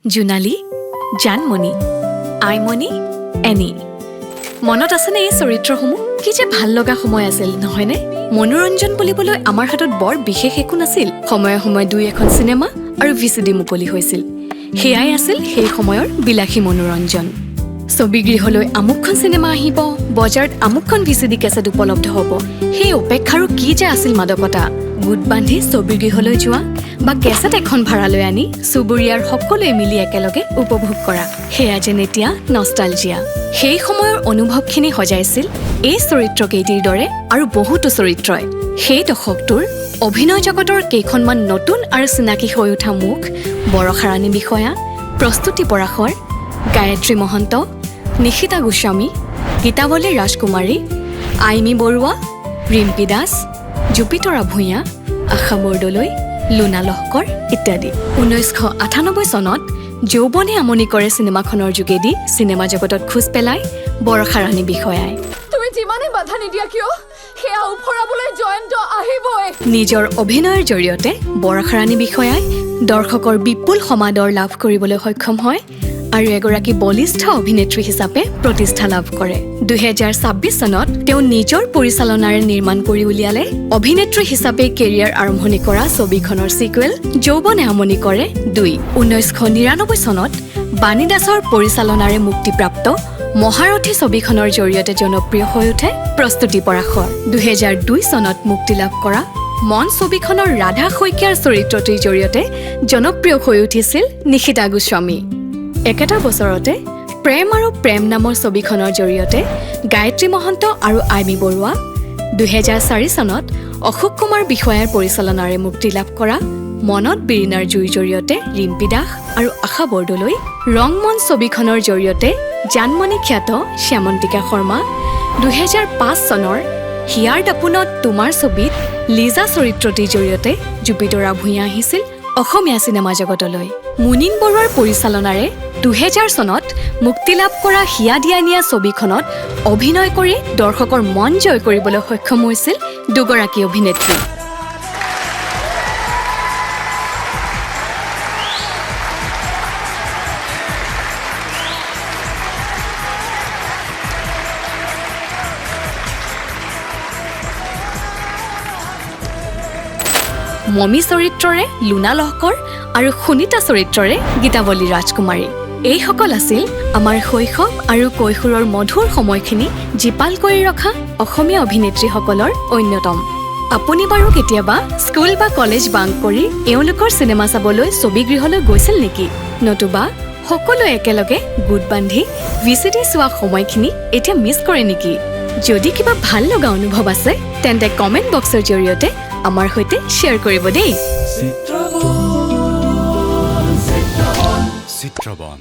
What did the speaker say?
Jonali, Janmoni, Aimoni, any. মনত আছেনে এই চৰিত্ৰসমূহ? কি যে ভাল লগা সময় আছিল, নহয়নে? মনোৰঞ্জন বুলিবলৈ আমাৰ হাতত বৰ বিশেষ একো নাছিল। সময়ে সময়ে দুই এখন চিনেমা আৰু ভিচিডি মুকলি হৈছিল। সেয়াই আছিল সেই সময়ৰ বিলাসী মনোৰঞ্জন। ছবিগৃহলৈ আমুকখন চিনেমা আহিব, বজাৰত আমুকখন ভিচিডি কেছেট উপলব্ধ হ'ব। সেই অপেক্ষাৰো কি যে আছিল মাদকতা। গোট বান্ধি ছবিগৃহলৈ যোৱা বা কেছেট এখন ভাড়ালৈ আনি চুবুৰীয়াৰ সকলোৱে মিলি একেলগে উপভোগ কৰা, সেয়া যেন এতিয়া নষ্টালজিয়া। সেই সময়ৰ অনুভৱখিনি সজাইছিল এই চৰিত্ৰকেইটিৰ দৰে আৰু বহুতো চৰিত্ৰই। সেই দশকটোৰ অভিনয় জগতৰ কেইখনমান নতুন আৰু চিনাকি হৈ উঠা মুখ বৰষাৰাণী বিষয়া, প্ৰস্তুতি পৰাশৰ, গায়ত্ৰী মহন্ত, নিশিতা গোস্বামী, গীতাৱলী ৰাজকুমাৰী, আইমি বৰুৱা, ৰিম্পী দাস, জুপিতৰা ভূঞা, আশা বৰদলৈ, লুনা লহকৰ ইত্যাদি। 1998 চনত যৌৱনে আমনি কৰে চিনেমাখনৰ যোগেদি চিনেমা জগতত খোজ পেলায় বৰষাৰাণী বিষয়াই। তুমি যিমানে বাধা নিদিয়া কিয়, সেয়া উফৰাবলৈ জয়ন্ত আহিবই। নিজৰ অভিনয়ৰ জৰিয়তে বৰষাৰাণী বিষয়াই দৰ্শকৰ বিপুল সমাদৰ লাভ কৰিবলৈ সক্ষম হয় আৰু এগৰাকী বলিষ্ঠ অভিনেত্ৰী হিচাপে প্ৰতিষ্ঠা লাভ কৰে। 2026 চনত তেওঁ নিজৰ পৰিচালনাৰে নিৰ্মাণ কৰি উলিয়ালে অভিনেত্ৰী হিচাপে কেৰিয়াৰ আৰম্ভণি কৰা ছবিখনৰ চিকুৱেল যৌৱনে আমনি কৰে 2। 1999 চনত বাণী দাসৰ পৰিচালনাৰে মুক্তিপ্ৰাপ্ত মহাৰথী ছবিখনৰ জৰিয়তে জনপ্ৰিয় হৈ উঠে প্ৰস্তুতি পৰাশৰ। 2002 চনত মুক্তি লাভ কৰা মন ছবিখনৰ ৰাধা শইকীয়াৰ চৰিত্ৰটিৰ জৰিয়তে জনপ্ৰিয় হৈ উঠিছিল নিশিতা গোস্বামী। একেটা বছৰতে প্ৰেম আৰু প্ৰেম নামৰ ছবিখনৰ জৰিয়তে গায়ত্ৰী মহন্ত আৰু আইমি বৰুৱা, 2004 চনত অশোক কুমাৰ বিষয়াৰ পৰিচালনাৰে মুক্তি লাভ কৰা মনত বিৰিণাৰ জুইৰ জৰিয়তে ৰিম্পী দাস আৰু আশা বৰদলৈ, ৰং মন ছবিখনৰ জৰিয়তে জানমণি খ্যাত শ্যামন্তিকা শৰ্মা, 2005 চনৰ হিয়াৰ দাপোনত তোমাৰ ছবিত লিজা চৰিত্ৰটিৰ জৰিয়তে জুপিতৰা ভূঞা আহিছিল অসমীয়া চিনেমা জগতলৈ। মুনীন বৰুৱাৰ পৰিচালনাৰে 2000 চনত মুক্তি লাভ কৰা হিয়া দিয়া নিয়া ছবিখনত অভিনয় কৰি দৰ্শকৰ মন জয় কৰিবলৈ সক্ষম হৈছিল দুগৰাকী অভিনেত্ৰী। মমি চৰিত্ৰৰে লুনা লহকৰ আৰু সুনিতা চৰিত্ৰৰে গীতাৱলী ৰাজকুমাৰী। এইসকল আছিল আমাৰ শৈশৱ আৰু কৈশোৰৰ মধুৰ সময়খিনি জীপাল কৰি ৰখা অসমীয়া অভিনেত্ৰীসকলৰ অন্যতম। আপুনি বাৰু কেতিয়াবা স্কুল বা কলেজ বাংক কৰি এওঁলোকৰ চিনেমা চাবলৈ ছবিগৃহলৈ গৈছিল নেকি? নতুবা সকলো একেলগে গোট বান্ধি ভিচিডি চোৱা সময়খিনি এতিয়া মিছ কৰে নেকি? যদি কিবা ভাল লগা অনুভৱ আছে তেন্তে কমেণ্ট বক্সৰ জৰিয়তে আমাৰ সৈতে শ্বেয়াৰ কৰিব দেই। চিত্ৰবন।